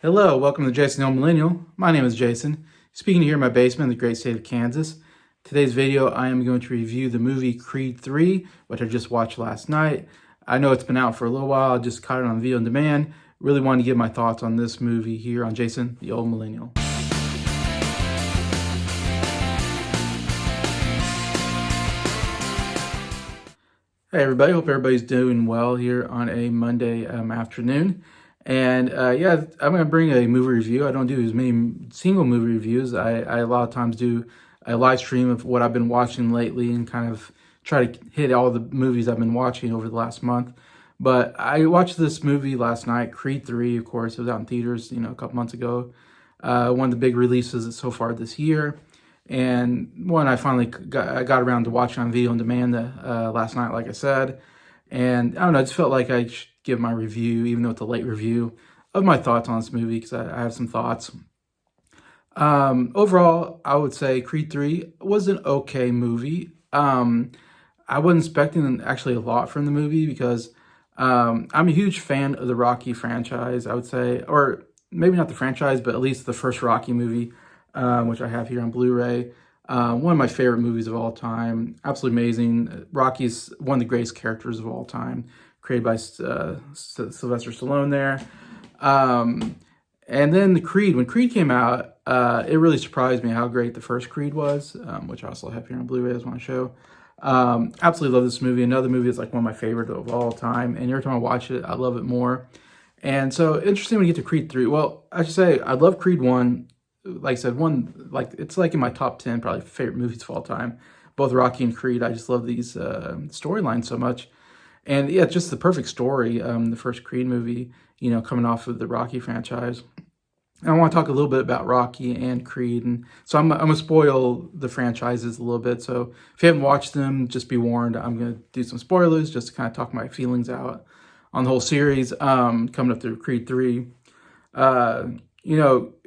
Hello, welcome to Jason the Old Millennial. My name is Jason, speaking here in my basement in the great state of Kansas. Today's video, I am going to review the movie Creed 3, which I just watched last night. I know it's been out for a little while, I just caught it on video on demand. Really wanted to give my thoughts on this movie here on Jason the Old Millennial. Hey everybody, hope everybody's doing well here on a Monday afternoon. And yeah, I'm going to bring a movie review. I don't do as many single movie reviews. I a lot of times do a live stream of what I've been watching lately and kind of try to hit all the movies I've been watching over the last month. But I watched this movie last night, Creed 3, of course. It was out in theaters, a couple months ago. One of the big releases so far this year. And one I finally got around to watching on video on demand last night, like I said. And I don't know, I just felt like I should give my review, even though it's a late review, of my thoughts on this movie, because I have some thoughts. Overall, I would say Creed 3 was an okay movie. I wasn't expecting actually a lot from the movie because I'm a huge fan of the Rocky franchise, I would say. Or maybe not the franchise, but at least the first Rocky movie, which I have here on Blu-ray. One of my favorite movies of all time. Absolutely amazing. Rocky's one of the greatest characters of all time, created by Sylvester Stallone there. And then when Creed came out, it really surprised me how great the first Creed was, which I also have here on Blu-ray as one show. Absolutely love this movie. Another movie that's like one of my favorite of all time. And every time I watch it, I love it more. And so interesting when you get to Creed 3. Well, I should say I love Creed 1. Like I said, it's like in my top 10 probably favorite movies of all time. Both Rocky and Creed. I just love these storylines so much. And yeah, it's just the perfect story. The first Creed movie, coming off of the Rocky franchise. And I want to talk a little bit about Rocky and Creed. And so I'm going to spoil the franchises a little bit. So if you haven't watched them, just be warned. I'm going to do some spoilers just to kind of talk my feelings out on the whole series coming up to Creed 3.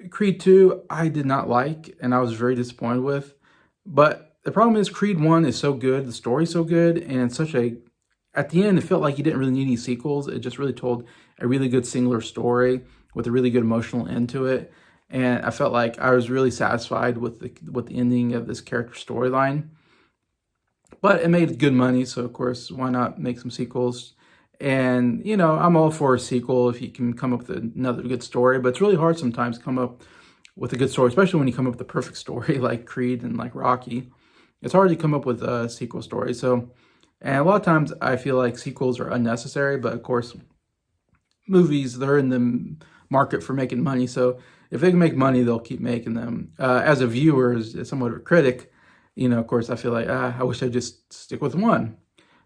Creed 2, I did not like, and I was very disappointed with. But the problem is Creed 1 is so good, the story's so good, and it's at the end, it felt like you didn't really need any sequels. It just really told a really good singular story with a really good emotional end to it. And I felt like I was really satisfied with the ending of this character storyline. But it made good money, so of course, why not make some sequels? And, I'm all for a sequel if you can come up with another good story, but it's really hard sometimes to come up with a good story, especially when you come up with a perfect story like Creed and like Rocky. It's hard to come up with a sequel story. So, and a lot of times I feel like sequels are unnecessary, but of course, movies, they're in the market for making money. So if they can make money, they'll keep making them. As a viewer, as somewhat of a critic, of course, I feel like, I wish I'd just stick with one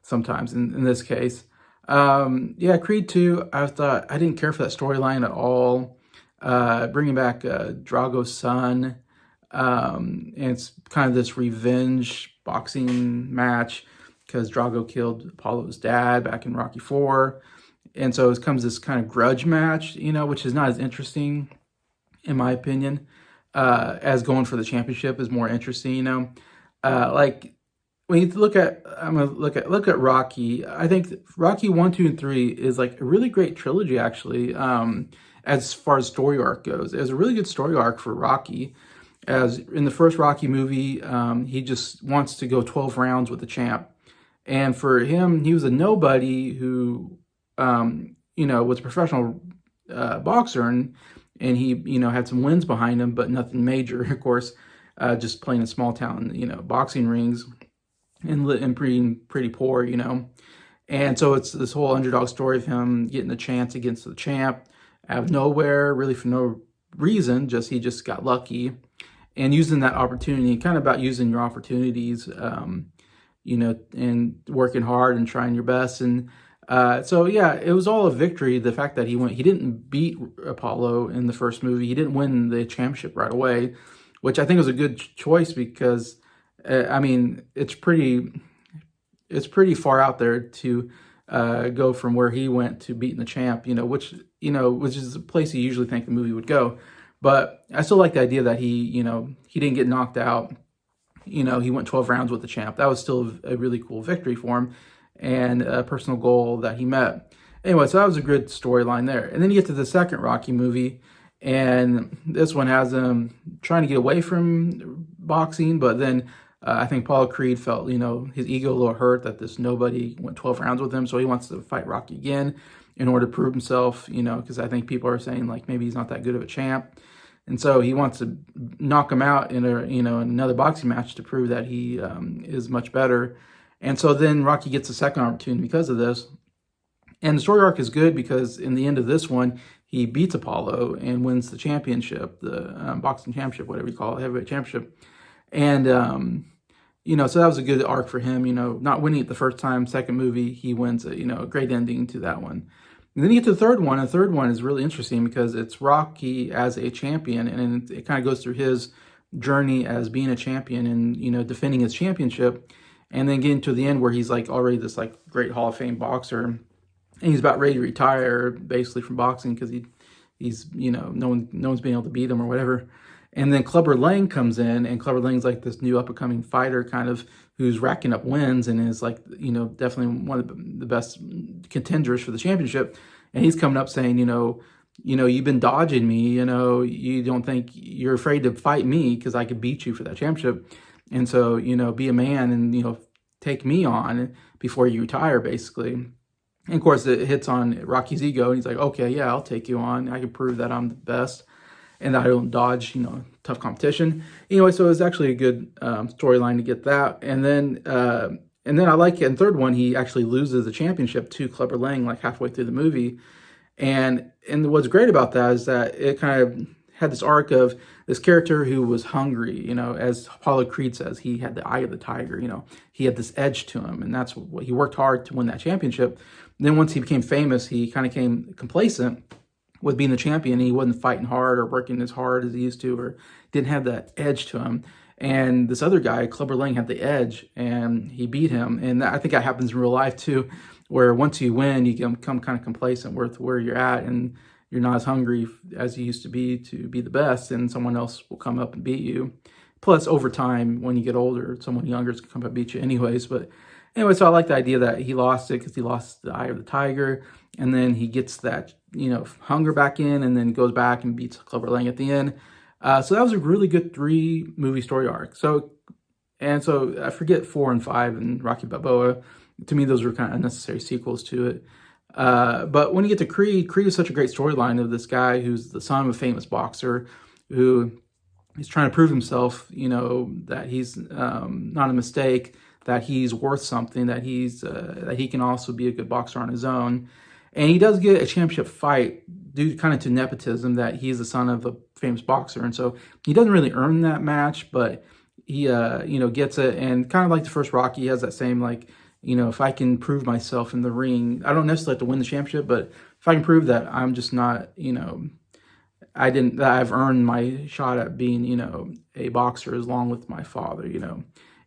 sometimes in this case. Yeah, Creed 2, I thought I didn't care for that storyline at all. Bringing back Drago's son, and it's kind of this revenge boxing match because Drago killed Apollo's dad back in Rocky 4. And so it comes this kind of grudge match, which is not as interesting, in my opinion, as going for the championship is more interesting, when you look at Rocky, I think Rocky 1, 2, and 3 is like a really great trilogy, actually, as far as story arc goes. It was a really good story arc for Rocky. As in the first Rocky movie, he just wants to go 12 rounds with the champ. And for him, he was a nobody who, was a professional boxer, and he, had some wins behind him, but nothing major, of course, just playing in small town, boxing rings. And pretty poor, And so it's this whole underdog story of him getting the chance against the champ out of nowhere, really for no reason, he just got lucky. And using that opportunity, kind of about using your opportunities, and working hard and trying your best. And so, yeah, it was all a victory. The fact that he didn't beat Apollo in the first movie. He didn't win the championship right away, which I think was a good choice because it's pretty far out there to go from where he went to beating the champ, which is a place you usually think the movie would go. But I still like the idea that he didn't get knocked out. He went 12 rounds with the champ. That was still a really cool victory for him and a personal goal that he met. Anyway, so that was a good storyline there. And then you get to the second Rocky movie, And this one has him trying to get away from boxing, but then I think Apollo Creed felt, his ego a little hurt that this nobody went 12 rounds with him, so he wants to fight Rocky again in order to prove himself, because I think people are saying, like, maybe he's not that good of a champ. And so he wants to knock him out in another boxing match to prove that he is much better. And so then Rocky gets a second opportunity because of this. And the story arc is good because in the end of this one, he beats Apollo and wins the championship, the boxing championship, whatever you call it, heavyweight championship. And, so that was a good arc for him, not winning it the first time. Second movie, he wins a great ending to that one. And then you get to the third one. The third one is really interesting because it's Rocky as a champion, and it kind of goes through his journey as being a champion and, defending his championship. And then getting to the end where he's like already this like great Hall of Fame boxer. And he's about ready to retire basically from boxing because he's, no one's been able to beat him or whatever. And then Clubber Lang comes in, and Clubber Lang's like this new up-and-coming fighter kind of who's racking up wins and is like, definitely one of the best contenders for the championship. And he's coming up saying, you've been dodging me, you don't think you're afraid to fight me because I could beat you for that championship. And so, be a man and, take me on before you retire, basically. And of course, it hits on Rocky's ego. And he's like, okay, yeah, I'll take you on. I can prove that I'm the best and that I don't dodge, tough competition. Anyway, so it's actually a good storyline to get that. And then I like it. In the third one, he actually loses the championship to Clubber Lang like halfway through the movie. And what's great about that is that it kind of had this arc of this character who was hungry, as Apollo Creed says, he had the eye of the tiger, he had this edge to him, and that's what he worked hard to win that championship. And then once he became famous, he kind of came complacent with being the champion. He wasn't fighting hard or working as hard as he used to, or didn't have that edge to him. And this other guy, Clubber Lang, had the edge, and he beat him. And I think that happens in real life too, where once you win, you become kind of complacent with where you're at, and you're not as hungry as you used to be the best, and someone else will come up and beat you. Plus, over time, when you get older, someone younger is going to come up and beat you anyways. But anyway, so I like the idea that he lost it because he lost the eye of the tiger, and then he gets that, hunger back in, and then goes back and beats Clubber Lang at the end. So that was a really good 3-movie story arc. So I forget 4 and 5 and Rocky Balboa. To me, those were kind of unnecessary sequels to it. But when you get to Creed is such a great storyline of this guy who's the son of a famous boxer who is trying to prove himself, that he's not a mistake, that he's worth something, that he can also be a good boxer on his own. And he does get a championship fight due kind of to nepotism, that he's the son of a famous boxer. And so he doesn't really earn that match, but he, gets it. And kind of like the first Rocky, he has that same, like, if I can prove myself in the ring, I don't necessarily have to win the championship, but if I can prove that I'm just not, that I've earned my shot at being, a boxer along with my father,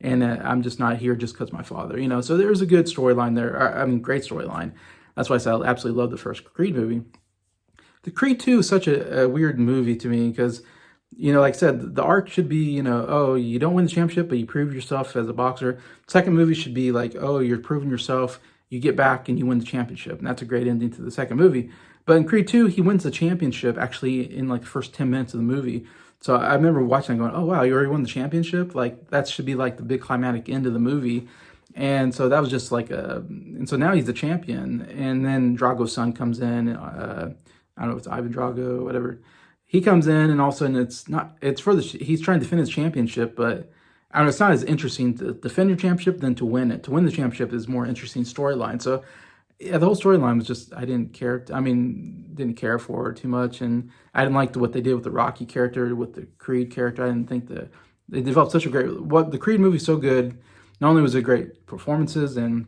and I'm just not here just because my father, So there's a good storyline there. Great storyline. That's why I said I absolutely love the first Creed movie. The Creed 2 is such a weird movie to me because, like I said, the arc should be, you don't win the championship, but you prove yourself as a boxer. Second movie should be like, you're proving yourself, you get back and you win the championship. And that's a great ending to the second movie. But in Creed 2, he wins the championship actually in like the first 10 minutes of the movie. So I remember watching and going, oh, wow, you already won the championship? Like, that should be like the big climatic end of the movie. And so that was just like and so now he's the champion. And then Drago's son comes in, I don't know if it's Ivan Drago, whatever. He comes in, and all of a sudden he's trying to defend his championship, but I don't know, it's not as interesting to defend your championship than to win it. To win the championship is more interesting storyline. So yeah, the whole storyline was just, I didn't care for it too much. And I didn't like what they did with the Rocky character, with the Creed character. I didn't think that they developed such a the Creed movie is so good. Not only was it great performances and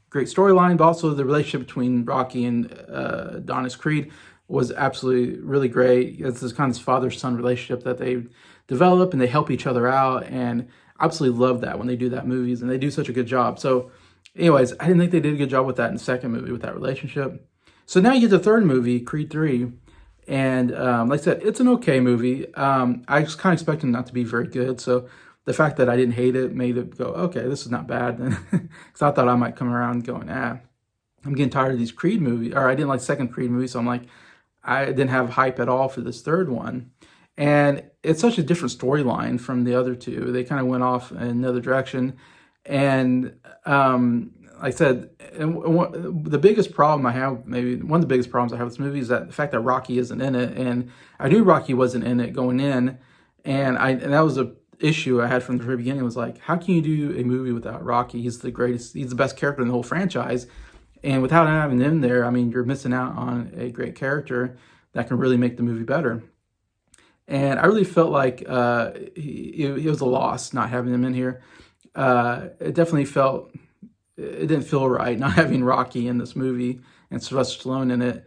great storyline, but also the relationship between Rocky and Adonis Creed was absolutely really great. It's this kind of father-son relationship that they develop, and they help each other out, and I absolutely love that when they do that movies, and they do such a good job. So anyways, I didn't think they did a good job with that in the second movie, with that relationship. So now you get the third movie, Creed 3, and like I said, it's an okay movie. I was kind of expecting it not to be very good, so the fact that I didn't hate it made it go, okay, this is not bad. Because I thought I might come around going, I'm getting tired of these Creed movies, or I didn't like the second Creed movie, so I'm like, I didn't have hype at all for this third one. And it's such a different storyline from the other two. They kind of went off in another direction. And like I said, the biggest problem I have, maybe one of the biggest problems I have with this movie is that the fact that Rocky isn't in it. And I knew Rocky wasn't in it going in. And that was a issue I had from the very beginning. Was like, how can you do a movie without Rocky? He's the greatest, he's the best character in the whole franchise. And without having him there, I mean, you're missing out on a great character that can really make the movie better. And I really felt like it was a loss not having him in here. It definitely felt, it didn't feel right not having Rocky in this movie and Sylvester Stallone in it.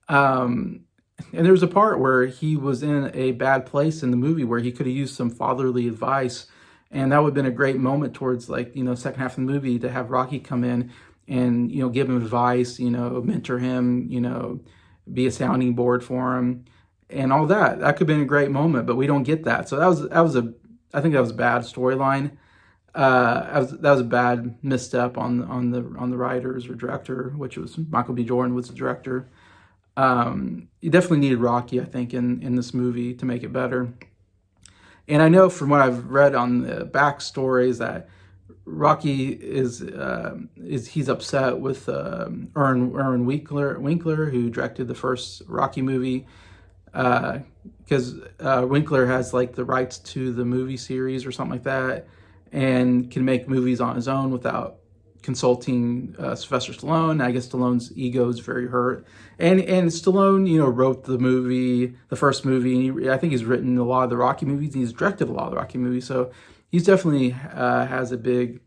And there was a part where he was in a bad place in the movie where he could have used some fatherly advice. And that would have been a great moment towards, like, second half of the movie to have Rocky come in and, give him advice, mentor him, be a sounding board for him and all that. That could have been a great moment, but we don't get that. So I think that was a bad storyline. That was a bad misstep on the writers or director, which was Michael B. Jordan was the director. You definitely needed Rocky, I think, in this movie to make it better. And I know from what I've read on the backstories that Rocky he's upset with Ern Winkler, who directed the first Rocky movie, because Winkler has like the rights to the movie series or something like that, and can make movies on his own without consulting Sylvester Stallone. I guess Stallone's ego is very hurt, and Stallone, wrote the first movie, and I think he's written a lot of the Rocky movies, and he's directed a lot of the Rocky movies, so he's definitely has a big,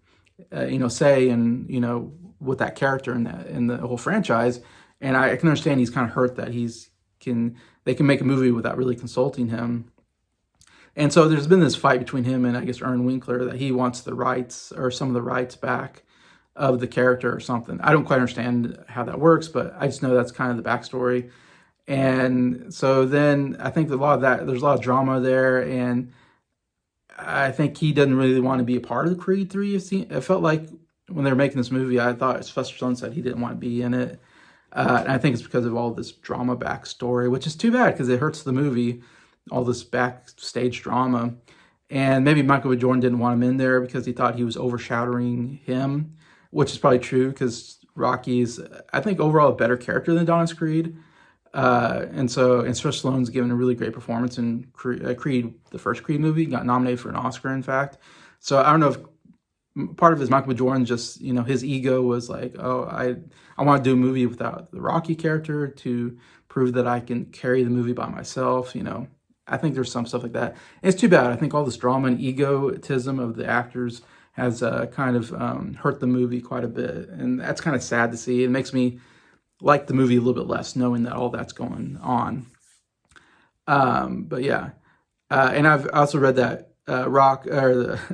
say in with that character in the whole franchise, and I can understand he's kind of hurt that they can make a movie without really consulting him. And so there's been this fight between him and I guess Ern Winkler that he wants the rights or some of the rights back of the character or something. I don't quite understand how that works, but I just know that's kind of the backstory. And so then I think there's a lot of drama there, and I think he doesn't really want to be a part of the Creed 3. It felt like when they were making this movie, I thought Sylvester Stallone said he didn't want to be in it. And I think it's because of all this drama backstory, which is too bad because it hurts the movie, all this backstage drama. And maybe Michael B. Jordan didn't want him in there because he thought he was overshadowing him, which is probably true because Rocky's, I think, overall a better character than Adonis Creed. And Sylvester Stallone's given a really great performance in Creed, the first Creed movie, got nominated for an Oscar, in fact. So I don't know if part of his Michael B. Jordan just, his ego was like, oh, I want to do a movie without the Rocky character to prove that I can carry the movie by myself, I think there's some stuff like that. And it's too bad. I think all this drama and egotism of the actors has kind of hurt the movie quite a bit. And that's kind of sad to see. It makes me like the movie a little bit less, knowing that all that's going on. But yeah. And I've also read that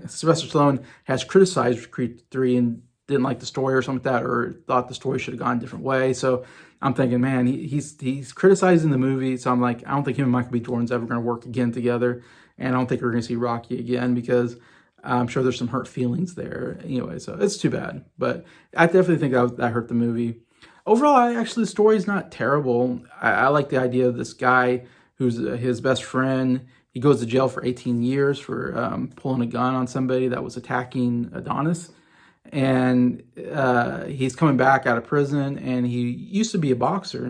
Sylvester Stallone has criticized Creed 3 and didn't like the story or something like that, or thought the story should have gone a different way. So I'm thinking, man, he's criticizing the movie. So I'm like, I don't think him and Michael B. Jordan's ever going to work again together. And I don't think we're going to see Rocky again because I'm sure there's some hurt feelings there. Anyway, so it's too bad. But I definitely think that hurt the movie. Overall, the story's not terrible. I like the idea of this guy who's his best friend. He goes to jail for 18 years for pulling a gun on somebody that was attacking Adonis. And he's coming back out of prison, and he used to be a boxer,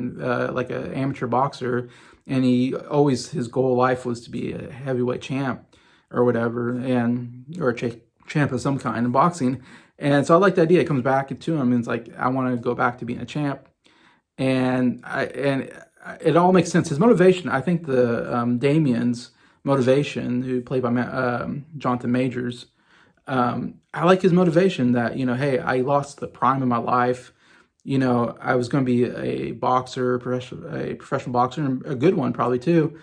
like an amateur boxer, and his goal in life was to be a heavyweight champ or whatever, or a champ of some kind in boxing. And so I like the idea. It comes back to him, and it's like, I want to go back to being a champ. And it all makes sense. His motivation, I think Damien's motivation, who played by Jonathan Majors, I like his motivation that, hey, I lost the prime of my life. I was going to be a boxer, a professional boxer, and a good one probably too.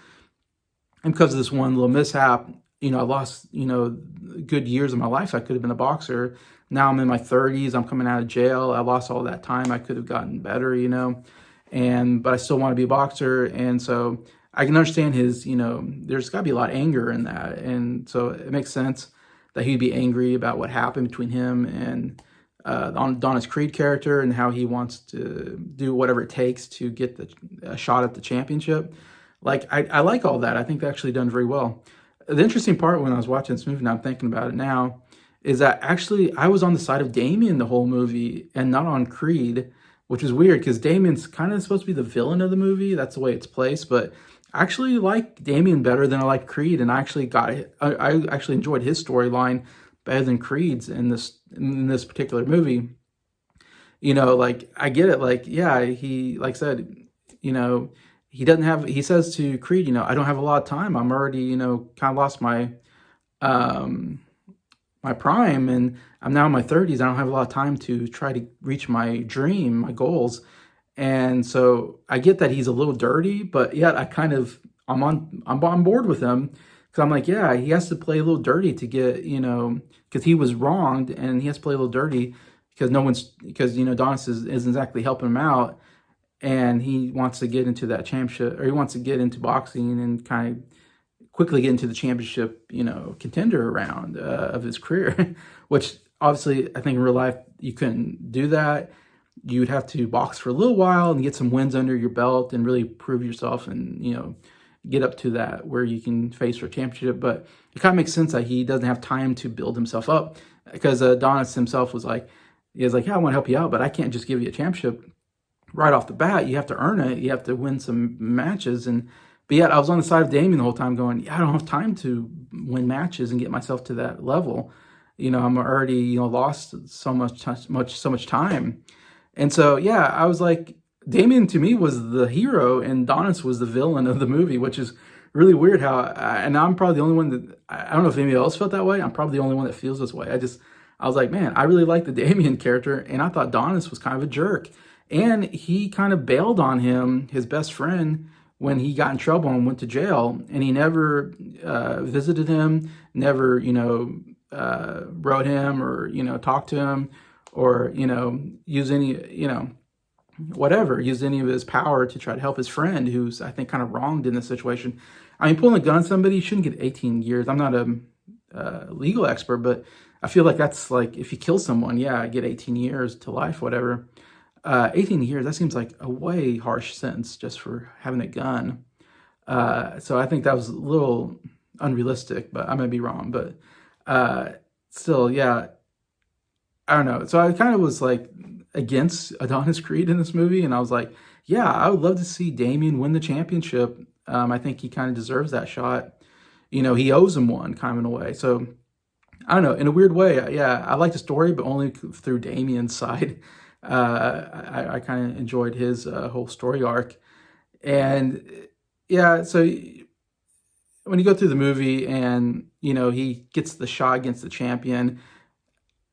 And because of this one little mishap, I lost, good years of my life. I could have been a boxer. Now I'm in my 30s. I'm coming out of jail. I lost all that time. I could have gotten better, but I still want to be a boxer. And so I can understand his, there's got to be a lot of anger in that. And so it makes sense that he'd be angry about what happened between him and on Adonis Creed character and how he wants to do whatever it takes to get a shot at the championship. Like, I like all that. I think they actually done very well. The interesting part when I was watching this movie, and I'm thinking about it now, is that actually I was on the side of Damien the whole movie and not on Creed, which is weird because Damien's kind of supposed to be the villain of the movie. That's the way it's placed, but I actually like Damien better than I like Creed, and I actually enjoyed his storyline better than Creed's in this particular movie. Like, I get it. Like, yeah, he, like I said, you know, he says to Creed, I don't have a lot of time. I'm already, kind of lost um, my prime, and I'm now in my 30s. I don't have a lot of time to try to reach my dream, my goals. And so I get that he's a little dirty, but yet I'm on board with him because I'm like, yeah, he has to play a little dirty to get, because he was wronged and he has to play a little dirty because Donis isn't exactly helping him out, and he wants to get into that championship, or he wants to get into boxing and kind of quickly get into the championship, contender round of his career, which obviously I think in real life you couldn't do that. You would have to box for a little while and get some wins under your belt and really prove yourself and, get up to that where you can face for a championship. But it kind of makes sense that he doesn't have time to build himself up because Adonis himself was like, yeah, I want to help you out, but I can't just give you a championship right off the bat. You have to earn it. You have to win some matches. But yet I was on the side of Damien the whole time going, yeah, I don't have time to win matches and get myself to that level. I'm already, lost so much time. And so, yeah, I was like, Damien to me was the hero and Donis was the villain of the movie, which is really weird and I'm probably the only one that, I don't know if anybody else felt that way. I'm probably the only one that feels this way. I was like, man, I really like the Damien character, and I thought Donis was kind of a jerk. And he kind of bailed on him, his best friend, when he got in trouble and went to jail, and he never visited him, never, wrote him or, talked to him or, use any of his power to try to help his friend who's, I think, kind of wronged in this situation. I mean, pulling a gun on somebody, you shouldn't get 18 years. I'm not a legal expert, but I feel like that's like, if you kill someone, yeah, I get 18 years to life, whatever. 18 years, that seems like a way harsh sentence just for having a gun. So I think that was a little unrealistic, but I may be wrong. But still, yeah, I don't know. So I kind of was like against Adonis Creed in this movie, and I was like, yeah, I would love to see Damien win the championship. I think he kind of deserves that shot. He owes him one, kind of in a way. So I don't know, in a weird way, yeah, I like the story, but only through Damien's side. I kind of enjoyed his whole story arc. And yeah, so when you go through the movie and, he gets the shot against the champion,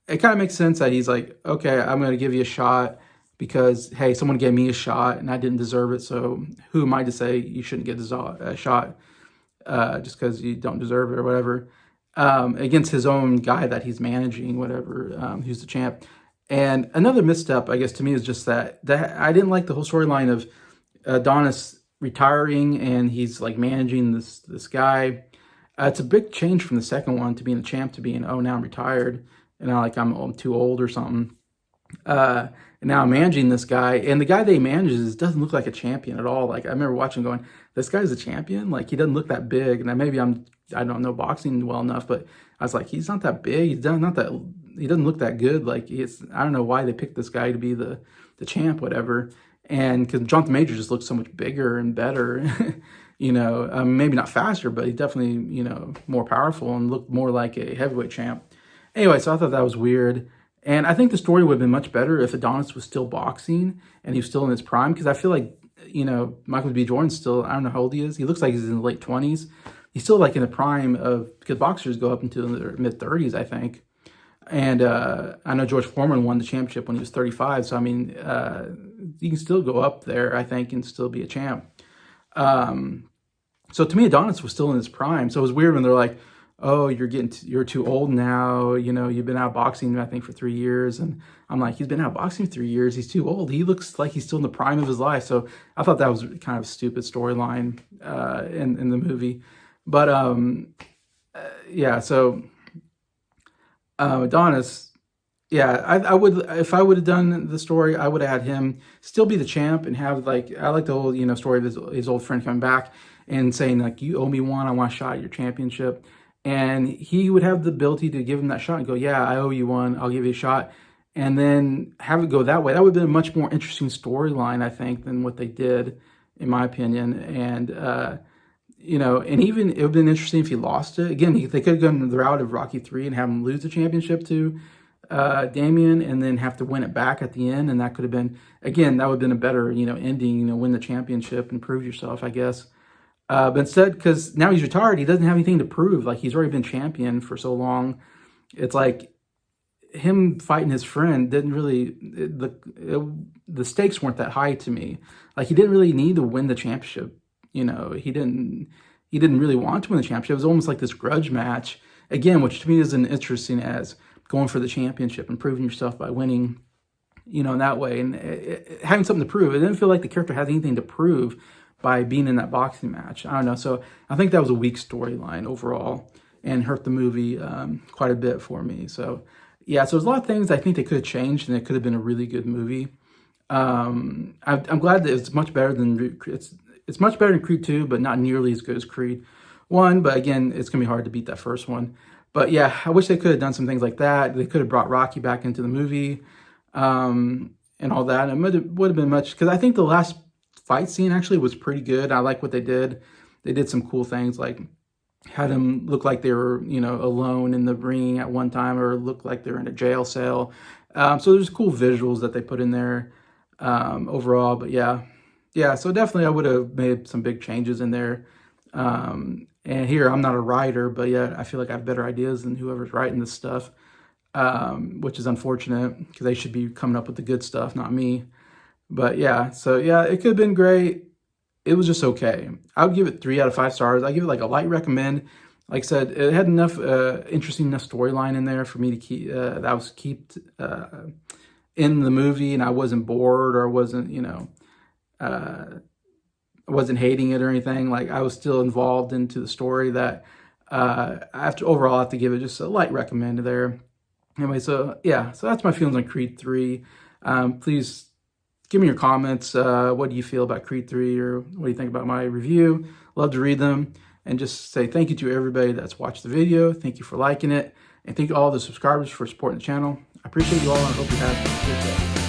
it kind of makes sense that he's like, okay, I'm going to give you a shot because, hey, someone gave me a shot and I didn't deserve it. So who am I to say you shouldn't get a shot just because you don't deserve it or whatever, against his own guy that he's managing, whatever, who's the champ. And another misstep, I guess, to me is just that I didn't like the whole storyline of Adonis retiring and he's like managing this guy. It's a big change from the second one to being the champ to being, oh, now I'm retired and now like I'm too old or something. And now I'm managing this guy, and the guy that he manages doesn't look like a champion at all. Like, I remember watching going, this guy's a champion? Like, he doesn't look that big. And maybe I don't know boxing well enough, but I was like, he's not that big. He doesn't look that good. Like, I don't know why they picked this guy to be the champ, whatever. And because Jonathan Major just looks so much bigger and better, maybe not faster, but he definitely, more powerful and looked more like a heavyweight champ. Anyway, so I thought that was weird. And I think the story would have been much better if Adonis was still boxing and he was still in his prime, because I feel like, Michael B. Jordan's still, I don't know how old he is. He looks like he's in the late 20s. He's still like in the prime because boxers go up into their mid 30s, I think. And I know George Foreman won the championship when he was 35. So, I mean, you can still go up there, I think, and still be a champ. So to me, Adonis was still in his prime. So it was weird when they're like, oh, you're too old now. You've been out boxing, I think, for 3 years. And I'm like, he's been out boxing for 3 years. He's too old. He looks like he's still in the prime of his life. So I thought that was kind of a stupid storyline in the movie. But yeah, so Adonis, Yeah, I would, if I would have done the story, I would have had him still be the champ and have like, I like the whole, story of his old friend coming back and saying like, you owe me one, I want a shot at your championship. And he would have the ability to give him that shot and go, yeah, I owe you one, I'll give you a shot. And then have it go that way. That would have been a much more interesting storyline, I think, than what they did, in my opinion. And, and even it would have been interesting if he lost it. Again, they could have gone the route of Rocky 3 and have him lose the championship to Damien and then have to win it back at the end. And that could have been, again, that would have been a better, ending, win the championship and prove yourself, I guess. But instead, because now he's retired, he doesn't have anything to prove. Like, he's already been champion for so long. It's like him fighting his friend didn't really, the stakes weren't that high to me. Like, he didn't really need to win the championship. He didn't really want to win the championship. It was almost like this grudge match, again, which to me isn't interesting as going for the championship and proving yourself by winning, in that way, and having something to prove. It didn't feel like the character had anything to prove by being in that boxing match. I don't know. So I think that was a weak storyline overall and hurt the movie quite a bit for me. So yeah, so there's a lot of things I think they could have changed and it could have been a really good movie. I'm glad that it's much better than it's much better than Creed 2, but not nearly as good as Creed 1. But again, it's gonna be hard to beat that first one. But yeah, I wish they could have done some things like that. They could have brought Rocky back into the movie and all that. It would have been much, because I think the last fight scene actually was pretty good. I like what they did. They did some cool things, like had them look like they were, alone in the ring at one time, or look like they're in a jail cell. So there's cool visuals that they put in there overall. But yeah, so definitely I would have made some big changes in there. And here, I'm not a writer, but yeah, I feel like I have better ideas than whoever's writing this stuff, which is unfortunate because they should be coming up with the good stuff, not me. But yeah, so yeah, it could have been great. It was just okay. I would give it 3 out of 5 stars. I give it like a light recommend. Like I said, it had enough interesting enough storyline in there for me to keep in the movie, and I wasn't bored, or I wasn't I wasn't hating it or anything. Like, I was still involved into the story. That overall I have to give it just a light recommend there. Anyway, so yeah, so that's my feelings on Creed 3. Please give me your comments. What do you feel about Creed 3, or what do you think about my review? Love to read them. And just say thank you to everybody that's watched the video. Thank you for liking it. And thank you to all the subscribers for supporting the channel. I appreciate you all, and I hope you have a good day.